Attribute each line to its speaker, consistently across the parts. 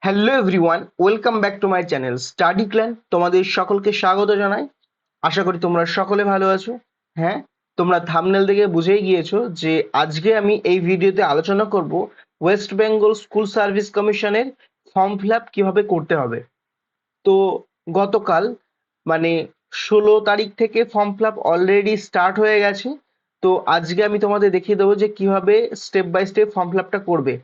Speaker 1: Hello everyone, welcome back to my channel study clan. তোমাদের সকলকে স্বাগত জানাই। আশা করি তোমরা সকলে ভালো আছো। হ্যাঁ, তোমরা থাম্বনেল দেখে বুঝেই গিয়েছো যে আজকে আমি এই ভিডিওতে আলোচনা করব ওয়েস্ট বেঙ্গল স্কুল সার্ভিস কমিশনের ফর্ম ফিল আপ কিভাবে করতে হবে। তো গতকাল মানে 16 তারিখ থেকে form fill up already start হয়ে গেছে। তো আজকে আমি তোমাদের দেখিয়ে দেবো যে কিভাবে step by step form fill আপটা করবে।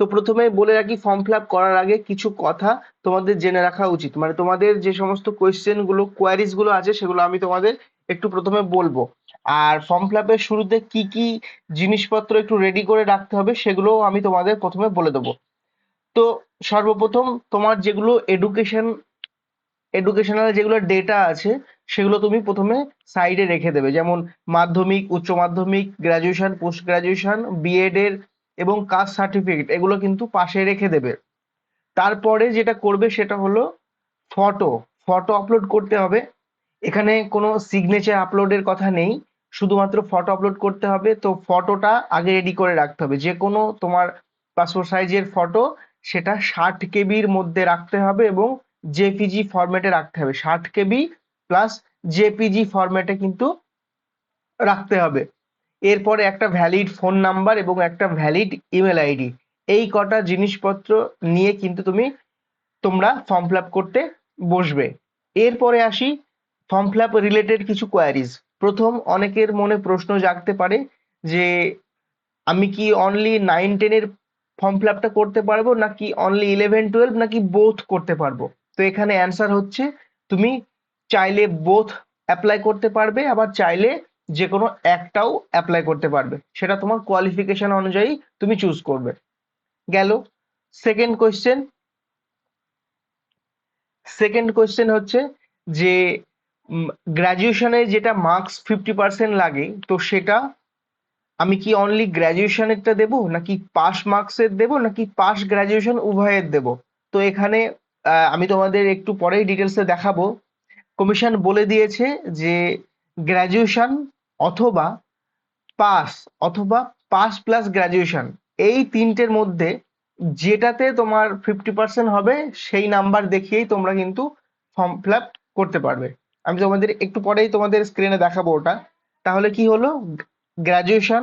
Speaker 1: তো প্রথমে বলে রাখি, ফর্ম ফিল আপ করার আগে কিছু কথা তোমাদের জেনে রাখা উচিত। মানে তোমাদের যে সমস্ত কোয়েশ্চেন গুলো, কোয়ারিজ গুলো আছে, সেগুলো আমি তোমাদের একটু প্রথমে বলবো। আর ফর্ম ফিল আপের শুরুতে কি কি জিনিসপত্র একটু রেডি করে রাখতে হবে সেগুলোও আমি তোমাদের প্রথমে বলে দেবো। তো সর্বপ্রথম তোমার যেগুলো এডুকেশনাল যেগুলো ডেটা আছে, সেগুলো তুমি প্রথমে সাইডে রেখে দেবে। যেমন মাধ্যমিক, উচ্চ মাধ্যমিক, গ্রাজুয়েশন, পোস্ট গ্রাজুয়েশন, বিএড এর এবং কাস্ট সার্টিফিকেট, এগুলো কিন্তু পাশে রেখে দেবে। তারপরে যেটা করবে সেটা হলো ফটো ফটো আপলোড করতে হবে। এখানে কোনো সিগনেচার আপলোডের কথা নেই, শুধুমাত্র ফটো আপলোড করতে হবে। তো ফটোটা আগে রেডি করে রাখতে হবে। যে কোনো তোমার পাসপোর্ট সাইজের ফটো, সেটা 60 কেবির মধ্যে রাখতে হবে এবং জেপিজি ফরম্যাটে রাখতে হবে। 60 কেবি প্লাস জেপিজি ফরম্যাটে কিন্তু রাখতে হবে। এরপরে একটা ভ্যালিড ফোন নাম্বার এবং একটা ভ্যালিড ইমেল আইডি, এই কটা জিনিসপত্র নিয়ে কিন্তু তোমরা ফর্ম ফিল আপ করতে বসবে। এরপরে আসি ফর্ম ফিল আপ রিলেটেড কিছু কোয়ারিজ। প্রথম, অনেকের মনে প্রশ্ন জাগতে পারে যে আমি কি অনলি 9-10 এর ফর্ম ফিল আপটা করতে পারবো, নাকি অনলি 11-12, নাকি বোথ করতে পারবো। তো এখানে অ্যান্সার হচ্ছে, তুমি চাইলে বোথ অ্যাপ্লাই করতে পারবে, আবার চাইলে যে কোনো একটাও অ্যাপ্লাই করতে পারবে। সেটা তোমার কোয়ালিফিকেশন অনুযায়ী তুমি চুজ করবে। গেল। সেকেন্ড কোয়েশ্চেন সেকেন্ড কোয়েশ্চেন হচ্ছে যে গ্রাজুয়েশনে যেটা মার্কস 50% লাগে, তো সেটা আমি কি অনলি গ্র্যাজুয়েশনেরটা দেবো, নাকি পাস মার্কসের দেবো, নাকি পাস গ্র্যাজুয়েশন উভয়ের দেবো। তো এখানে আমি তোমাদের একটু পরেই ডিটেলসে দেখাবো। কমিশন বলে দিয়েছে যে গ্র্যাজুয়েশন অথবা পাস অথবা পাস প্লাস গ্র্যাজুয়েশন, এই তিনটের মধ্যে যেটাতে তোমার 50% হবে, সেই নাম্বার দেখিয়েই তোমরা কিন্তু ফর্ম ফিল আপ করতে পারবে। আমি তোমাদের একটু পরেই তোমাদের স্ক্রিনে দেখাবো ওটা। তাহলে কি হলো, গ্র্যাজুয়েশন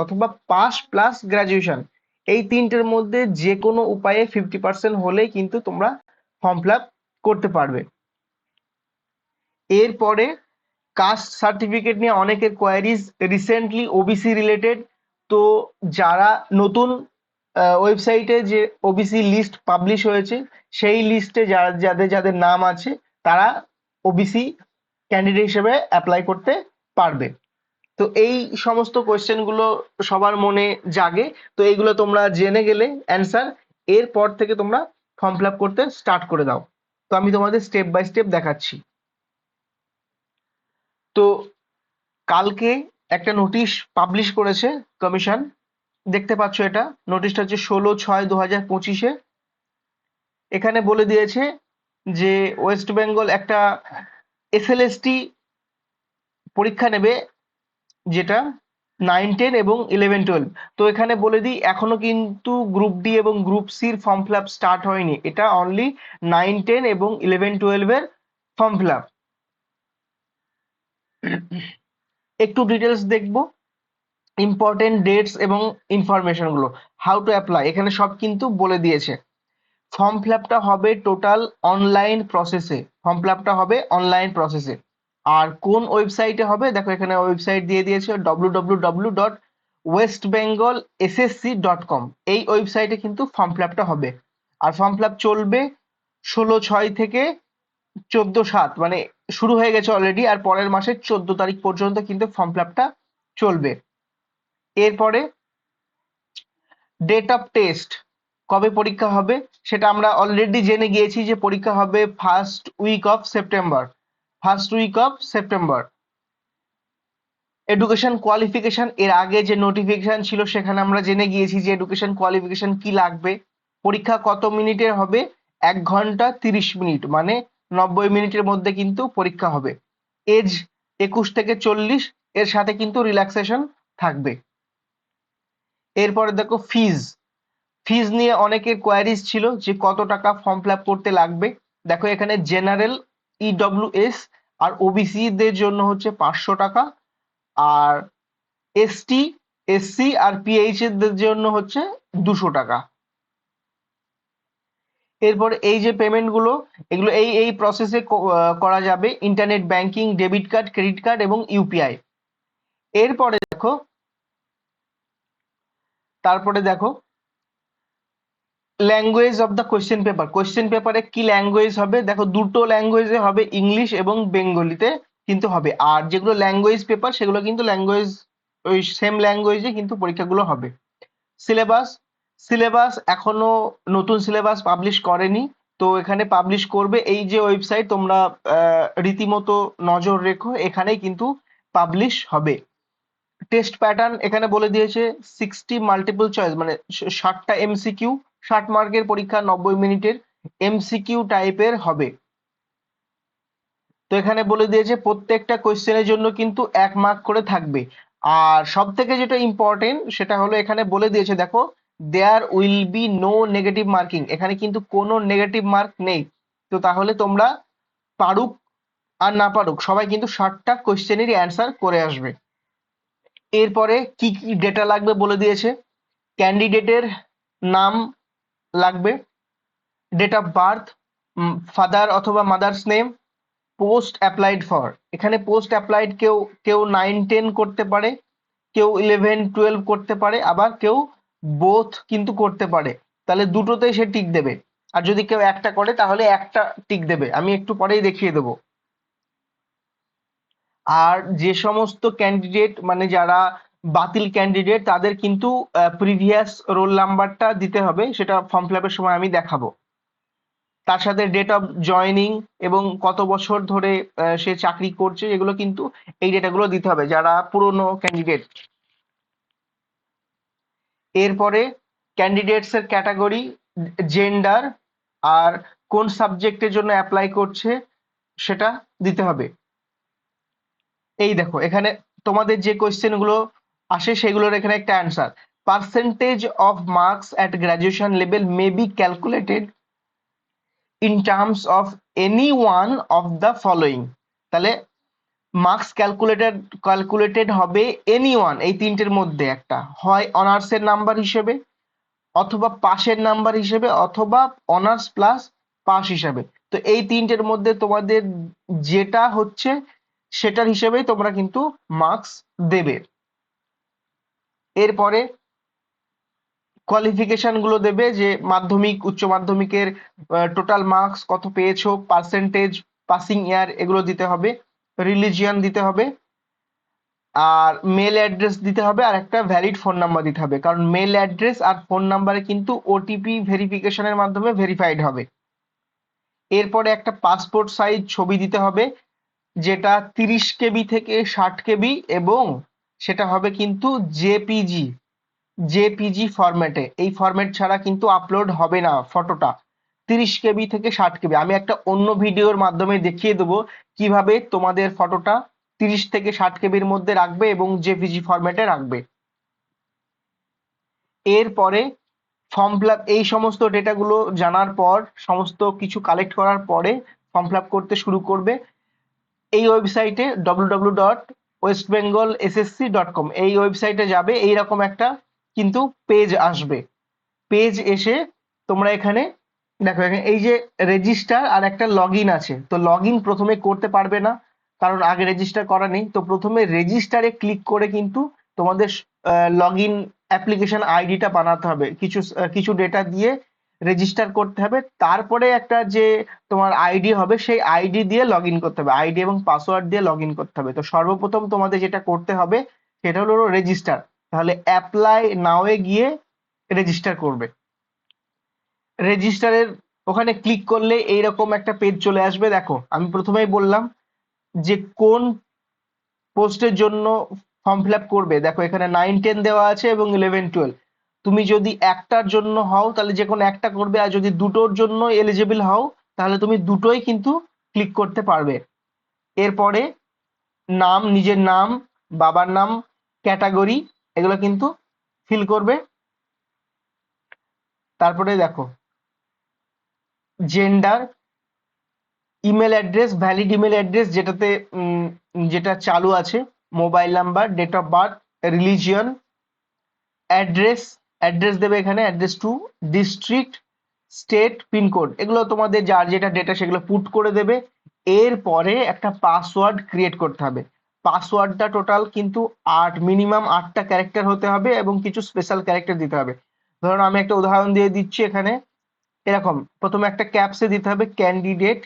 Speaker 1: অথবা পাস প্লাস গ্র্যাজুয়েশন, এই তিনটের মধ্যে যে কোনো উপায়ে 50% হলেই কিন্তু তোমরা ফর্ম ফিল আপ করতে পারবে। এরপরে কাস্ট সার্টিফিকেট নিয়ে অনেকের কোয়ারিজ, রিসেন্টলি ওবিসি রিলেটেড। তো যারা নতুন ওয়েবসাইটে যে ওবিসি লিস্ট পাবলিশ হয়েছে, সেই লিস্টে যাদের যাদের নাম আছে, তারা ওবিসি ক্যান্ডিডেট হিসেবে অ্যাপ্লাই করতে পারবে। তো এই সমস্ত কোয়েশ্চেন গুলো সবার মনে জাগে। তো এইগুলো তোমরা জেনে গেলে অ্যান্সার, এরপর থেকে তোমরা ফর্ম ফিল আপ করতে স্টার্ট করে দাও। তো আমি তোমাদের স্টেপ বাই স্টেপ দেখাচ্ছি। তো কালকে একটা নোটিশ পাবলিশ করেছে কমিশন, দেখতে পাচ্ছ এটা। নোটিশটা হচ্ছে 16/6/2025-এ। এখানে বলে দিয়েছে যে ওয়েস্ট বেঙ্গল একটা এসএলএসটি পরীক্ষা নেবে, যেটা 9-10 এবং 11-12। তো এখানে বলে দিই, এখনো কিন্তু গ্রুপ ডি এবং গ্রুপ সির ফর্ম ফিল আপ স্টার্ট হয়নি। এটা অনলি 9-10 এবং 11-12 এর ফর্ম ফিল আপ। একটু ডিটেলস দেখবো, ইম্পর্টেন্ট ডেটস এবং ইনফরমেশন গুলো, হাউ টু অ্যাপ্লাই, এখানে সব কিন্তু বলে দিয়েছে। ফর্ম ফিল আপটা হবে টোটাল অনলাইন প্রসেসে। ফর্ম ফিল আপটা হবে অনলাইন প্রসেসে। আর কোন ওয়েবসাইটে হবে, দেখো এখানে ওয়েবসাইট দিয়ে দিয়েছে www.westbengalssc.com। এই ওয়েবসাইটে কিন্তু ফর্ম ফিল আপটা হবে। আর ফর্ম ফিল আপ চলবে 16/6 থেকে 14/7, মানে শুরু হয়ে গেছে অলরেডি, আর পরের মাসের 14 তারিখ পর্যন্ত কিন্তু ফর্ম ফিল আপটা চলবে। এরপরে ডেট অফ টেস্ট, কবে পরীক্ষা হবে সেটা আমরা অলরেডি জেনে গিয়েছি যে পরীক্ষা হবে first week of September. Education qualification, এর আগে যে নোটিফিকেশন ছিল সেখানে আমরা জেনে গিয়েছি যে এডুকেশন কোয়ালিফিকেশন কি লাগবে। পরীক্ষা কত মিনিটের হবে, 1 ঘন্টা 30 মিনিট, মানে 90 মিনিটের মধ্যে কিন্তু পরীক্ষা হবে। এজ 21 থেকে 40, এর সাথে কিন্তু রিল্যাক্সেশন থাকবে। এরপরে দেখো ফিজ ফিজ নিয়ে অনেকের কোয়ারিজ ছিল যে কত টাকা ফর্ম ফিল আপ করতে লাগবে। দেখো এখানে জেনারেল, ইডব্লিউএস আর ওবিসি দের জন্য হচ্ছে 500 টাকা, আর এসটি, এসসি আর পিএইচ দের জন্য হচ্ছে 200 টাকা। এরপর এই যে পেমেন্ট গুলো, এগুলো এই এই প্রসেসে করা যাবে, internet banking, debit card, credit card এবং ইউপিআই। এরপরে দেখো, তারপরে দেখো language of the question paper. Question পেপারে কি ল্যাঙ্গুয়েজ হবে, দেখো দুটো ল্যাঙ্গুয়েজে হবে, ইংলিশ এবং বেঙ্গলিতে কিন্তু হবে। আর যেগুলো ল্যাঙ্গুয়েজ পেপার সেগুলো কিন্তু ল্যাঙ্গুয়েজ, ওই সেম ল্যাঙ্গুয়েজে কিন্তু পরীক্ষাগুলো হবে। সিলেবাস, সিলেবাস এখনো নতুন সিলেবাস পাবলিশ করেনি, তো এখানে পাবলিশ করবে। এই যে ওয়েবসাইট, তোমরা রীতিমতো নজর রেখো, এখানেই কিন্তু পাবলিশ হবে। টেস্ট প্যাটার্ন এখানে বলে দিয়েছে 60 মাল্টিপল চয়েস, মানে 60টা এমসিকিউ, 60 মার্কের পরীক্ষা, 90 মিনিটের এমসিকিউ টাইপের হবে। তো এখানে বলে দিয়েছে প্রত্যেকটা কোয়েশ্চেনের জন্য কিন্তু 1 মার্ক করে থাকবে। আর সব থেকে যেটা ইম্পর্টেন্ট সেটা হলো এখানে বলে দিয়েছে, দেখো there will be no negative marking, এখানে কিন্তু কোনো নেগেটিভ মার্ক নেই। তো তাহলে তোমরা পারুক আর না পারুক সবাই কিন্তু 60টা কোয়েশ্চেনেরই অ্যান্সার করে আসবে। এরপরে কি কি ডেটা লাগবে বলে দিয়েছে, ক্যান্ডিডেটের নাম লাগবে, ডেট অফ বার্থ, ফাদার অথবা mother's name, post applied for, এখানে পোস্ট অ্যাপ্লাইড কেউ কেউ 9-10 করতে পারে, কেউ 11-12 করতে পারে, আবার কেউ বোথ কিন্তু করতে পারে। তাহলে দুটোতেই সে টিক দেবে। আর যদি কেউ একটা করে তাহলে একটা টিক দেবে, আমি একটু পরেই দেখিয়ে দেবো। আর যে সমস্ত ক্যান্ডিডেট মানে যারা বাতিল ক্যান্ডিডেট তাদের কিন্তু প্রিভিয়াস রোল নাম্বারটা দিতে হবে, সেটা ফর্ম ফিল আপের সময় আমি দেখাবো। তার সাথে ডেট অফ জয়নিং এবং কত বছর ধরে সে চাকরি করছে, এগুলো কিন্তু এই ডেটাগুলো দিতে হবে যারা পুরনো ক্যান্ডিডেট। এরপরে ক্যান্ডিডেটস এর ক্যাটাগরি, জেন্ডার আর কোন সাবজেক্টের জন্য অ্যাপ্লাই করছে সেটা দিতে হবে। এই দেখো এখানে তোমাদের যে কোয়েশ্চেন গুলো আসে সেগুলোর এখানে একটা answer, percentage of marks at graduation level may be calculated in terms of any one of the following. তাহলে মার্কস ক্যালকুলেটেড হবে এনি ওয়ান, এই তিনটের মধ্যে একটা, হয় অনার্সের নাম্বার হিসেবে, অথবা পাশের নাম্বার হিসেবে, অথবা অনার্স প্লাস পাস হিসাবে। তো এই তিনটের মধ্যে তোমাদের যেটা হচ্ছে সেটার হিসেবেই তোমরা কিন্তু মার্কস দেবে। এরপরে কোয়ালিফিকেশন গুলো দেবে, যে মাধ্যমিক, উচ্চ মাধ্যমিকের টোটাল মার্কস কত পেয়েছো, পার্সেন্টেজ, পাসিং ইয়ার, এগুলো দিতে হবে। রিলিজিয়ন দিতে হবে, আর মেল অ্যাড্রেস দিতে হবে, আর একটা ভ্যালিড ফোন নাম্বার দিতে হবে, কারণ মেল অ্যাড্রেস আর ফোন নাম্বারে কিন্তু ওটিপি ভেরিফিকেশনের মাধ্যমে ভেরিফাইড হবে। এরপরে একটা পাসপোর্ট সাইজ ছবি দিতে হবে, যেটা 30 KB থেকে 60 KB, এবং সেটা হবে কিন্তু জেপিজি, জেপিজি ফরম্যাটে। এই ফরম্যাট ছাড়া কিন্তু আপলোড হবে না ফটোটা। 30 KB থেকে 60 KB, আমি একটা অন্য ভিডিওর মাধ্যমে দেখিয়ে দেবো কিভাবে তোমাদের ফটোটা 30 থেকে 60 KBর মধ্যে রাখবে এবং জেপিজি ফরম্যাটে রাখবে। এরপরে ফর্ম ফিল আপ, এই সমস্ত ডেটাগুলো জানার পর, সমস্ত কিছু কালেক্ট করার পরে ফর্ম ফিল আপ করতে শুরু করবে। এই ওয়েবসাইটে www.westbengalssc.com, এই ওয়েবসাইটে যাবে, এইরকম একটা কিন্তু পেজ আসবে। পেজ এসে তোমরা এখানে দেখো, এখানে এই যে রেজিস্টার আর একটা লগ ইন আছে, তো লগ ইন প্রথমে করতে পারবে না কারণ আগে রেজিস্টার করা নেই। তো প্রথমে রেজিস্টারে ক্লিক করে কিন্তু তোমাদের লগ ইন অ্যাপ্লিকেশন আইডিটা বানাতে হবে, কিছু কিছু ডেটা দিয়ে রেজিস্টার করতে হবে। তারপরে একটা যে তোমার আইডি হবে, সেই আইডি দিয়ে লগ ইন করতে হবে, আইডি এবং পাসওয়ার্ড দিয়ে লগ ইন করতে হবে। তো সর্বপ্রথম তোমাদের যেটা করতে হবে সেটা হলো রেজিস্টার। তাহলে অ্যাপ্লাই নাও এ গিয়ে রেজিস্টার করবে। রেজিস্টারের ওখানে ক্লিক করলে এইরকম একটা পেজ চলে আসবে। দেখো আমি প্রথমেই বললাম যে কোন পোস্টের জন্য ফর্ম ফিল আপ করবে, দেখো এখানে 9-10 দেওয়া আছে এবং 11-12। তুমি যদি একটার জন্য হও তাহলে যে কোনো একটা করবে, আর যদি দুটোর জন্য এলিজিবল হও তাহলে তুমি দুটোই কিন্তু ক্লিক করতে পারবে। এরপরে নাম, নিজের নাম, বাবার নাম, ক্যাটাগরি, এগুলো কিন্তু ফিল করবে। তারপরে দেখো gender, email address, valid email address যেটাতে যেটা চালু আছে, mobile number, date of birth, religion, address, address দেবে এখানে, address to district, state, pincode, এগুলো তোমাদের যার যেটা ডেটা সেগুলো পুট করে দেবে। এরপরে একটা পাসওয়ার্ড ক্রিয়েট করতে হবে। পাসওয়ার্ডটা টোটাল কিন্তু মিনিমাম 8টা ক্যারেক্টার হতে হবে এবং কিছু স্পেশাল ক্যারেক্টার দিতে হবে। ধরুন আমি একটা উদাহরণ দিয়ে দিচ্ছি এখানে, এরকম প্রথমে একটা ক্যাপসে দিতে হবে, ক্যান্ডিডেট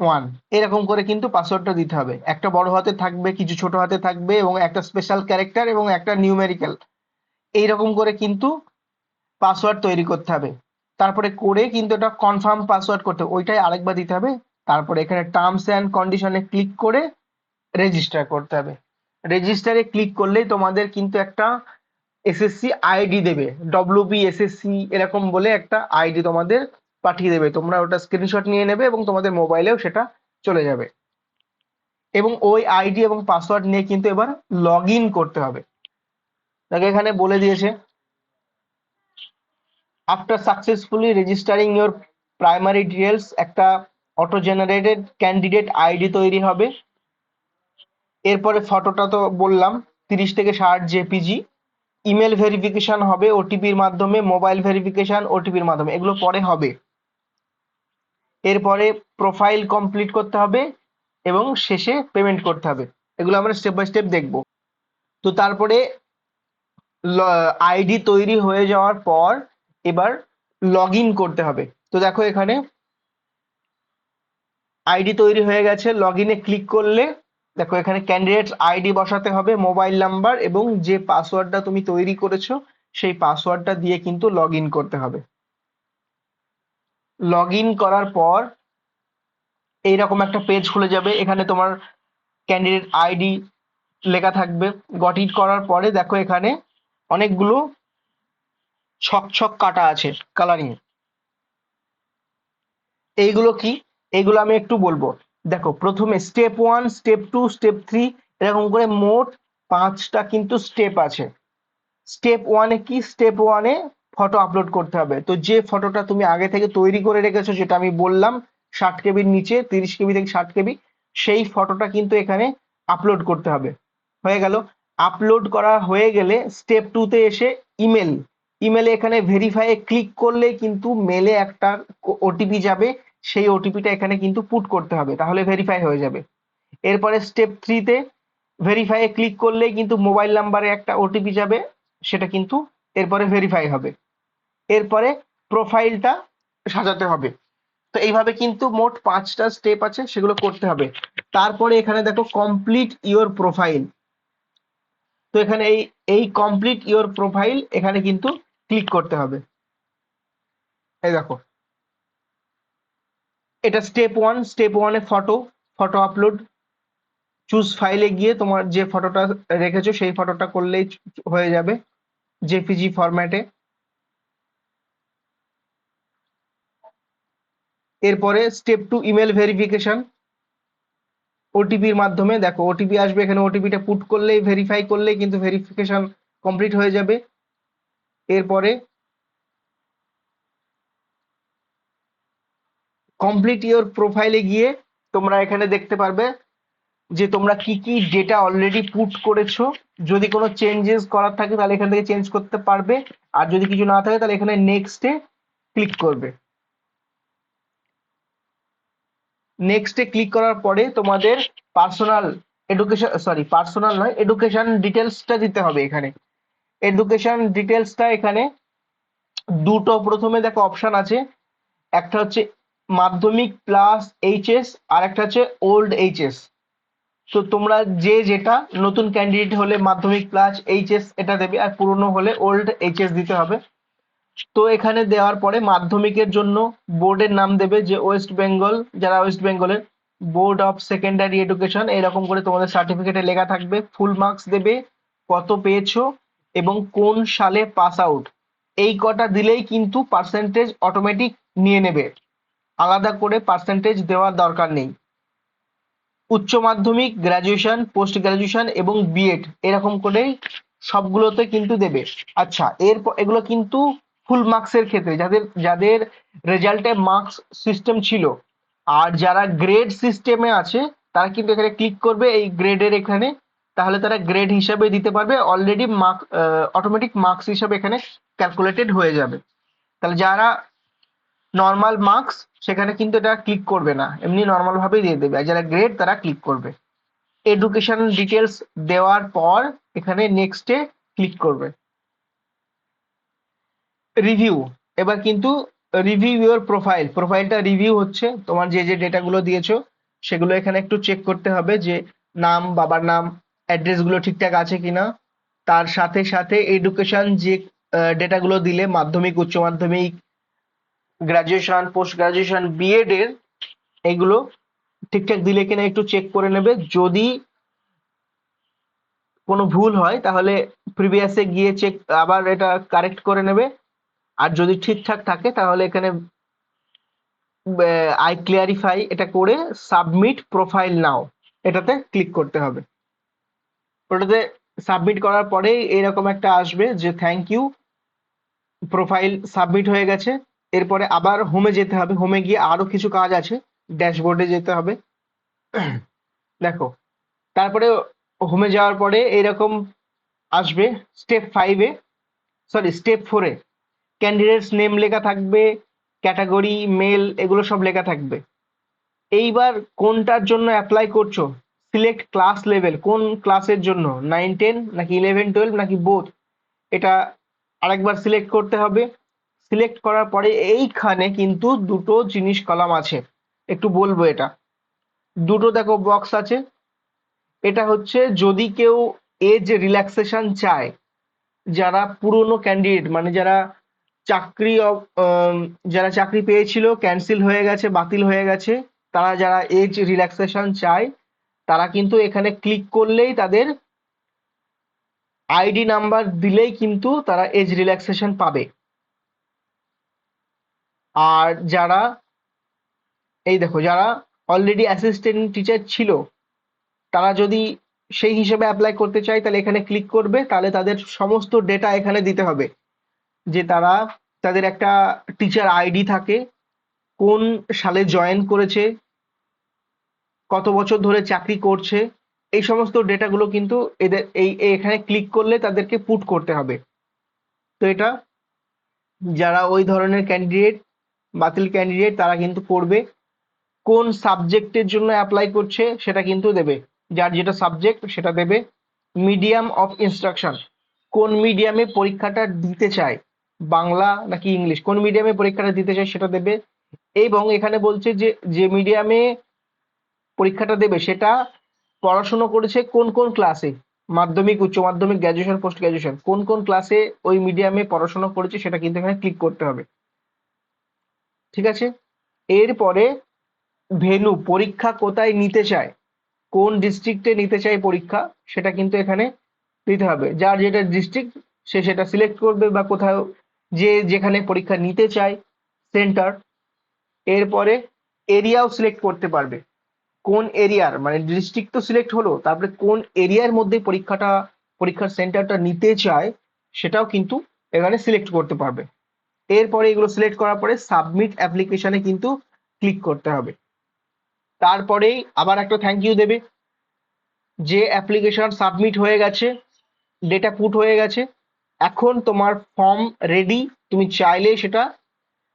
Speaker 1: @1, এরকম করে কিন্তু পাসওয়ার্ডটা দিতে হবে। একটা বড় হাতে থাকবে, কিছু ছোট হাতে থাকবে এবং একটা স্পেশাল ক্যারেক্টার এবং একটা নিউমেরিক্যাল, এইরকম করে কিন্তু পাসওয়ার্ড তৈরি করতে হবে। তারপরে করে কিন্তু এটা কনফার্ম পাসওয়ার্ড করতে হবে, ওইটাই আরেকবার দিতে হবে। তারপরে এখানে টার্মস অ্যান্ড কন্ডিশনে ক্লিক করে রেজিস্টার করতে হবে। রেজিস্টারে ক্লিক করলেই তোমাদের কিন্তু একটা এসএসসি আইডি দেবে, WBSSC এরকম বলে একটা আইডি তোমাদের পাঠিয়ে দেবে। তোমরা ওটা স্ক্রিনশট নিয়ে নেবে এবং তোমাদের মোবাইলেও সেটা চলে যাবে। এবং ওই আইডি এবং পাসওয়ার্ড নিয়ে কিন্তু এবার লগ ইন করতে হবে। তাকে এখানে বলে দিয়েছে, after successfully registering your primary details, একটা অটো জেনারেটেড ক্যান্ডিডেট আইডি তৈরি হবে। এরপরে ফটোটা তো বললাম 30 থেকে 60 জেপিজি। ইমেল ভেরিফিকেশন হবে ওটিপির মাধ্যমে, মোবাইল ভেরিফিকেশন ওটিপির মাধ্যমে, এগুলো পরে হবে। এরপরে প্রোফাইল কমপ্লিট করতে হবে এবং শেষে পেমেন্ট করতে হবে। এগুলো আমরা স্টেপ বাই স্টেপ দেখব। তো তারপরে আইডি তৈরি হয়ে যাওয়ার পর এবার লগ ইন করতে হবে। তো দেখো এখানে আইডি তৈরি হয়ে গেছে, লগ ইনে ক্লিক করলে দেখো এখানে ক্যান্ডিডেট আইডি বসাতে হবে, মোবাইল নাম্বার এবং যে পাসওয়ার্ডটা তুমি তৈরি করেছো সেই পাসওয়ার্ডটা দিয়ে কিন্তু লগ ইন করতে হবে। লগ ইন করার পর এইরকম একটা পেজ খুলে যাবে, এখানে তোমার ক্যান্ডিডেট আইডি লেখা থাকবে। গট ইট করার পরে দেখো এখানে অনেকগুলো ছক ছক কাটা আছে কালারিং, এইগুলো কি, এইগুলো আমি একটু বলবো। দেখো প্রথমে স্টেপ 1, স্টেপ 2, স্টেপ 3, এরকম করে মোট 5টা কিন্তু স্টেপ আছে। স্টেপ 1-এ কি, স্টেপ 1-এ ফটো আপলোড করতে হবে। তো যে ফটোটা তুমি আগে থেকে তৈরি করে রেখেছো, যেটা আমি বললাম 60 কেবির নিচে, 30 কেবি থেকে 60 কেবি, সেই ফটোটা কিন্তু এখানে আপলোড করতে হবে। হয়ে গেল। আপলোড করা হয়ে গেলে স্টেপ 2-তে এসে ইমেলে এখানে ভেরিফাই ক্লিক করলে কিন্তু মেলে একটা ওটিপি যাবে, সেই ওটিপিটা এখানে কিন্তু পুট করতে হবে, তাহলে ভেরিফাই হয়ে যাবে। এরপরে স্টেপ 3-তে ভেরিফাই এ ক্লিক করলেই কিন্তু মোবাইল নাম্বারে একটা ওটিপি যাবে, সেটা কিন্তু এরপরে ভেরিফাই হবে। এরপরে প্রোফাইলটা সাজাতে হবে। তো এইভাবে কিন্তু মোট 5টা স্টেপ আছে, সেগুলো করতে হবে। তারপরে এখানে দেখো কমপ্লিট ইওর প্রোফাইল। তো এখানে এই কমপ্লিট ইওর প্রোফাইল এখানে কিন্তু ক্লিক করতে হবে। এই দেখো এটা স্টেপ 1। স্টেপ 1-এ ফটো আপলোড, চুজ ফাইলে গিয়ে তোমার যে ফটোটা রেখেছো সেই ফটোটা করলেই হয়ে যাবে জেপিজি ফরম্যাটে। এরপরে স্টেপ 2 ইমেল ভেরিফিকেশন, ওটিপির মাধ্যমে দেখো ওটিপি আসবে, এখানে ওটিপিটা পুট করলেই ভেরিফাই করলেই কিন্তু ভেরিফিকেশন কমপ্লিট হয়ে যাবে। এরপরে কমপ্লিট ইওর প্রোফাইলে গিয়ে তোমরা এখানে দেখতে পারবে যে তোমরা কি কি ডেটা অলরেডি পুট করেছো। যদি কোনো চেঞ্জেস করার থাকে তাহলে এখান থেকে চেঞ্জ করতে পারবে, আর যদি কিছু না থাকে তাহলে এখানে নেক্সটে ক্লিক করবে। নেক্সটে ক্লিক করার পরে তোমাদের পার্সোনাল নয়, এডুকেশন ডিটেলসটা দিতে হবে। এখানে এডুকেশন ডিটেলসটা এখানে দুটো প্রথমে দেখো অপশন আছে, একটা হচ্ছে মাধ্যমিক প্লাস এইচএস আর একটা হচ্ছে ওল্ড এইচএস। তো তোমরা যে যেটা, নতুন ক্যান্ডিডেট হলে মাধ্যমিক প্লাস এইচএস এটা দেবে, আর পুরনো হলে ওল্ড এইচএস দিতে হবে। তো এখানে দেওয়ার পরে মাধ্যমিকের জন্য বোর্ডের নাম দেবে, যে ওয়েস্ট বেঙ্গল, যারা ওয়েস্ট বেঙ্গলের বোর্ড অফ সেকেন্ডারি এডুকেশন, এরকম করে তোমাদের সার্টিফিকেটে লেখা থাকবে। ফুল মার্কস দেবে, কত পেয়েছো এবং কোন সালে পাস আউট, এই কটা দিলেই কিন্তু পার্সেন্টেজ অটোমেটিক নিয়ে নেবে, আলাদা করে পার্সেন্টেজ দেওয়ার দরকার নেই। উচ্চ মাধ্যমিক, গ্রাজুয়েশন, পোস্ট গ্রাজুয়েশন এবং বিএড এরকম করে সবগুলোতে কিন্তু দেবে। আচ্ছা, এগুলো কিন্তু ফুল মার্কসের ক্ষেত্রে, যাদের যাদের রেজাল্টে মার্কস সিস্টেম ছিল। আর যারা গ্রেড সিস্টেমে আছে তারা কিন্তু এখানে ক্লিক করবে এই গ্রেডের এখানে, তাহলে তারা গ্রেড হিসাবে দিতে পারবে, অলরেডি মার্ক অটোমেটিক মার্কস হিসাবে এখানে ক্যালকুলেটেড হয়ে যাবে। তাহলে যারা নর্মাল মার্কস সেখানে কিন্তু এটা ক্লিক করবে না, এমনি নর্মাল ভাবেই দিয়ে দেবে। আর যারা গ্রেড তারা ক্লিক করবে। এডুকেশন ডিটেলস দেওয়ার পর এখানে নেক্সটে ক্লিক করবে। রিভিউ, এবার কিন্তু রিভিউ ইউর প্রোফাইল, প্রোফাইলটা রিভিউ হচ্ছে, তোমার যে যে ডেটাগুলো দিয়েছো সেগুলো এখানে একটু চেক করতে হবে যে নাম, বাবার নাম, অ্যাড্রেসগুলো ঠিকঠাক আছে কিনা। তার সাথে সাথে এডুকেশন যে ডেটাগুলো দিলে, মাধ্যমিক, উচ্চ মাধ্যমিক, গ্রাজুয়েশন, পোস্ট গ্রাজুয়েশন, বিএড এর, এগুলো ঠিকঠাক দিলে কিনা একটু চেক করে নেবে। যদি কোনো ভুল হয় তাহলে প্রিভিয়াসে গিয়ে চেক আবার এটা কারেক্ট করে নেবে। আর যদি ঠিকঠাক থাকে তাহলে এখানে আই ক্লিয়ারিফাই এটা করে সাবমিট প্রোফাইল নাও এটাতে ক্লিক করতে হবে। ওটাতে সাবমিট করার পরেই এরকম একটা আসবে যে থ্যাংক ইউ, প্রোফাইল সাবমিট হয়ে গেছে। এরপরে আবার হোমে যেতে হবে, হোমে গিয়ে আরো কিছু কাজ আছে, ড্যাশবোর্ডে যেতে হবে। দেখো, তারপরে হোমে যাওয়ার পরে এরকম আসবে স্টেপ 5-এ, সরি স্টেপ 4-এ ক্যান্ডিডেটস নেম লেখা থাকবে, ক্যাটাগরি মেল, এগুলো সব লেখা থাকবে। এইবার কোনটার জন্য অ্যাপ্লাই করছো, সিলেক্ট ক্লাস লেভেল, কোন ক্লাসের জন্য, 9-10 নাকি 11-12 নাকি বোথ, এটা আরেকবার সিলেক্ট করতে হবে। সিলেক্ট করার পরে এইখানে কিন্তু দুটো জিনিস কলাম আছে, একটু বলবো। এটা দুটো দেখো বক্স আছে। এটা হচ্ছে যদি কেউ এজ রিল্যাক্সেশন চায়, যারা পুরনো ক্যান্ডিডেট, মানে যারা চাকরি যারা চাকরি পেয়েছিল ক্যান্সেল হয়ে গেছে, বাতিল হয়ে গেছে, তারা যারা এজ রিল্যাক্সেশন চায় তারা কিন্তু এখানে ক্লিক করলেই তাদের আইডি নাম্বার দিলেই কিন্তু তারা এজ রিল্যাক্সেশন পাবে। আর যারা, এই দেখো, যারা অলরেডি অ্যাসিস্ট্যান্ট টিচার ছিল তারা যদি সেই হিসেবে অ্যাপ্লাই করতে চায় তাহলে এখানে ক্লিক করবে, তাহলে তাদের সমস্ত ডেটা এখানে দিতে হবে। যে তারা, তাদের একটা টিচার আইডি থাকে, কোন সালে জয়েন করেছে, কত বছর ধরে চাকরি করছে, এই সমস্ত ডেটাগুলো কিন্তু এদের এখানে ক্লিক করলে তাদেরকে পুট করতে হবে। তো এটা যারা ওই ধরনের ক্যান্ডিডেট, বাতিল ক্যান্ডিডেট, তারা কিন্তু করবে। কোন সাবজেক্টের জন্য অ্যাপ্লাই করছে সেটা কিন্তু দেবে, যার যেটা সাবজেক্ট সেটা দেবে। মিডিয়াম অফ ইনস্ট্রাকশন, কোন মিডিয়ামে পরীক্ষাটা দিতে চায়, বাংলা নাকি ইংলিশ, কোন মিডিয়ামে পরীক্ষাটা দিতে চায় সেটা দেবে। এবং এখানে বলছে যে যে মিডিয়ামে পরীক্ষাটা দেবে সেটা পড়াশুনো করেছে কোন কোন ক্লাসে, মাধ্যমিক, উচ্চ মাধ্যমিক, গ্র্যাজুয়েশন, পোস্ট গ্র্যাজুয়েশন, কোন কোন ক্লাসে ওই মিডিয়ামে পড়াশোনা করেছে সেটা কিন্তু এখানে ক্লিক করতে হবে। ঠিক আছে, এরপরে ভেন্যু, পরীক্ষা কোথায় নিতে চায়, কোন ডিস্ট্রিক্টে নিতে চায় পরীক্ষা সেটা কিন্তু এখানে দিতে হবে। যার যেটা ডিস্ট্রিক্ট সে সেটা সিলেক্ট করবে, বা কোথাও যে যেখানে পরীক্ষা নিতে চায় সেন্টার। এরপরে এরিয়াও সিলেক্ট করতে পারবে, কোন এরিয়ার, মানে ডিস্ট্রিক্ট তো সিলেক্ট হলো, তারপরে কোন এরিয়ার মধ্যে পরীক্ষার সেন্টারটা নিতে চায় সেটাও কিন্তু এখানে সিলেক্ট করতে পারবে। এরপরে এগুলো সিলেক্ট করার পরে সাবমিট অ্যাপ্লিকেশনে কিন্তু ক্লিক করতে হবে। তারপরেই আবার একটা থ্যাংক ইউ দেবে যে অ্যাপ্লিকেশন সাবমিট হয়ে গেছে, ডেটা পুট হয়ে গেছে, এখন তোমার ফর্ম রেডি, তুমি চাইলে সেটা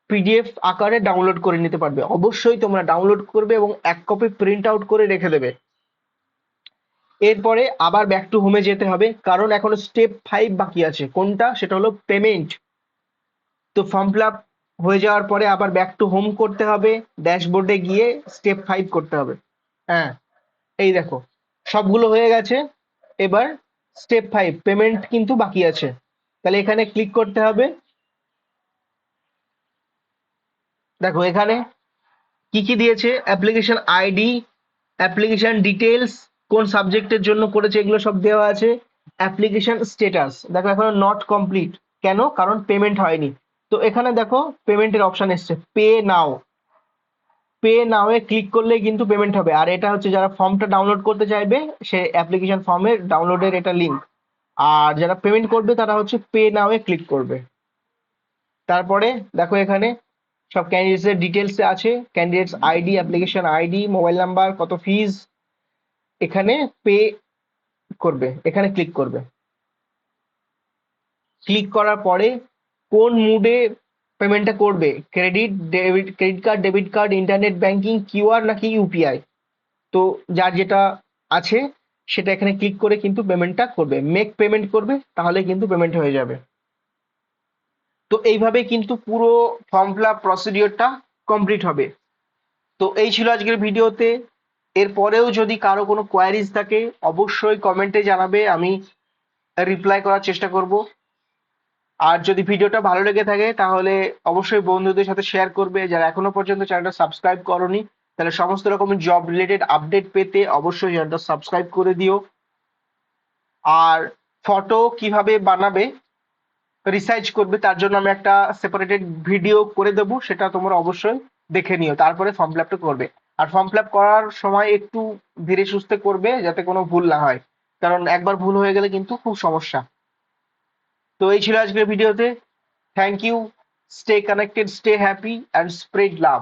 Speaker 1: পিডিএফ আকারে ডাউনলোড করে নিতে পারবে। অবশ্যই তোমরা ডাউনলোড করবে এবং এক কপি প্রিন্ট আউট করে রেখে দেবে। এরপরে আবার ব্যাক টু হোমে যেতে হবে, কারণ এখনো স্টেপ 5 বাকি আছে। কোনটা? সেটা হলো পেমেন্ট। তো ফর্ম ফিল আপ হয়ে যাওয়ার পরে আবার ব্যাক টু হোম করতে হবে, ড্যাশবোর্ডে গিয়ে স্টেপ 5 করতে হবে। হ্যাঁ, এই দেখো সবগুলো হয়ে গেছে। এবার স্টেপ 5 পেমেন্ট কিন্তু বাকি আছে, তাহলে এখানে ক্লিক করতে হবে। দেখো এখানে কি কি দিয়েছে, অ্যাপ্লিকেশন আইডি, অ্যাপ্লিকেশন ডিটেলস, কোন সাবজেক্টের জন্য করেছে এগুলো সব দেওয়া আছে। অ্যাপ্লিকেশন স্ট্যাটাস দেখো এখনো নট কমপ্লিট, কেন? কারণ পেমেন্ট হয়নি। তো এখানে দেখো পেমেন্টের অপশন এসছে, পে নাও। পে নাও এ ক্লিক করলে কিন্তু পেমেন্ট হবে। আর এটা হচ্ছে যারা ফর্মটা ডাউনলোড করতে চাইবে সে অ্যাপ্লিকেশন ফর্মের ডাউনলোডের এটা লিঙ্ক। আর যারা পেমেন্ট করবে তারা হচ্ছে পে নাও এ ক্লিক করবে। তারপরে দেখো এখানে সব ক্যান্ডিডেটস এর ডিটেলস আছে, candidates ID, application ID, mobile number, কত ফিজ, এখানে পে করবে, এখানে ক্লিক করবে। ক্লিক করার পরে কোন মুডে পেমেন্টটা করবে, credit card, debit card, internet banking, QR নাকি ইউপিআই, তো যার যেটা আছে সেটা এখানে ক্লিক করে কিন্তু পেমেন্টটা করবে, মেক পেমেন্ট করবে, তাহলে কিন্তু পেমেন্ট হয়ে যাবে। তো এইভাবে কিন্তু পুরো ফর্ম ফিল আপ প্রসিডিওরটা কমপ্লিট হবে। তো এই ছিল আজকের ভিডিওতে। এরপরেও যদি কারো কোনো কোয়ারিজ থাকে অবশ্যই কমেন্টে জানাবে, আমি রিপ্লাই করার চেষ্টা করব। আর যদি ভিডিওটা ভালো লেগে থাকে তাহলে অবশ্যই বন্ধুদের সাথে শেয়ার করবে। যারা এখনো পর্যন্ত চ্যানেলটা সাবস্ক্রাইব করনি তাহলে সমস্ত রকমের জব রিলেটেড আপডেট পেতে অবশ্যই চ্যানেলটা সাবস্ক্রাইব করে দিও। আর ফটো কিভাবে বানাবে, রিসার্চ করবে, তার জন্য আমি একটা সেপারেটেড ভিডিও করে দেবো, সেটা তোমরা অবশ্যই দেখে নিও, তারপরে ফর্ম ফিল আপটা করবে। আর ফর্ম ফিল আপ করার সময় একটু ধীরে সুস্থে করবে যাতে কোনো ভুল না হয়, কারণ একবার ভুল হয়ে গেলে কিন্তু খুব সমস্যা। তো এই ছিল আজকের ভিডিওতে। Thank you, stay connected, stay happy and spread love.